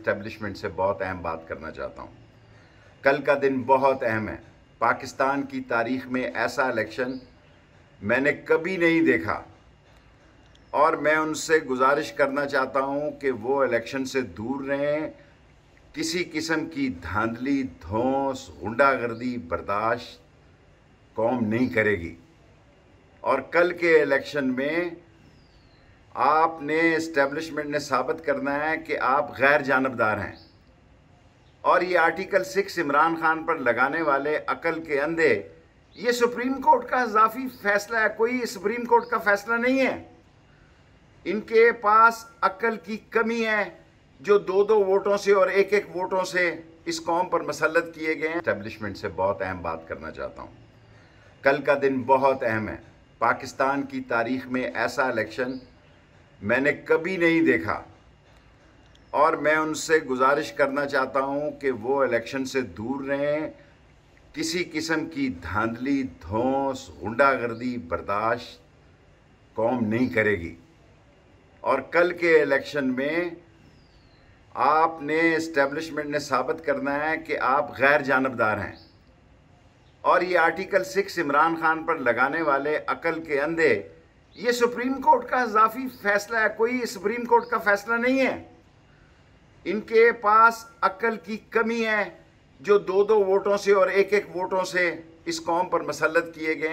Establishment से बहुत अहम बात करना चाहता हूँ। कल का दिन बहुत अहम है। पाकिस्तान की तारीख में ऐसा इलेक्शन मैंने कभी नहीं देखा और मैं उनसे गुजारिश करना चाहता हूँ कि वो इलेक्शन से दूर रहें। किसी किस्म की धांधली, धौंस, गुंडागर्दी बर्दाश्त कौम नहीं करेगी। और कल के इलेक्शन में आपने, इस्टेब्लिशमेंट ने साबित करना है कि आप गैर जानबदार हैं। और ये आर्टिकल 6 इमरान खान पर लगाने वाले अकल के अंधे, ये सुप्रीम कोर्ट का इजाफी फैसला है, कोई सुप्रीम कोर्ट का फैसला नहीं है। इनके पास अकल की कमी है जो दो वोटों से और एक वोटों से इस कौम पर मसल्लत किए गए हैं। एस्टेब्लिशमेंट से बहुत अहम बात करना चाहता हूँ। कल का दिन बहुत अहम है। पाकिस्तान की तारीख में ऐसा इलेक्शन मैंने कभी नहीं देखा और मैं उनसे गुजारिश करना चाहता हूं कि वो इलेक्शन से दूर रहें। किसी किस्म की धांधली, धौंस, गुंडागर्दी बर्दाश्त कौम नहीं करेगी। और कल के इलेक्शन में आपने, इस्टेब्लिशमेंट ने साबित करना है कि आप गैर जानबदार हैं। और ये आर्टिकल 6 इमरान खान पर लगाने वाले अकल के अंधे, ये सुप्रीम कोर्ट का इजाफी फैसला है, कोई सुप्रीम कोर्ट का फैसला नहीं है। इनके पास अकल की कमी है जो दो वोटों से और एक वोटों से इस कौम पर मसल्लत किए गए हैं।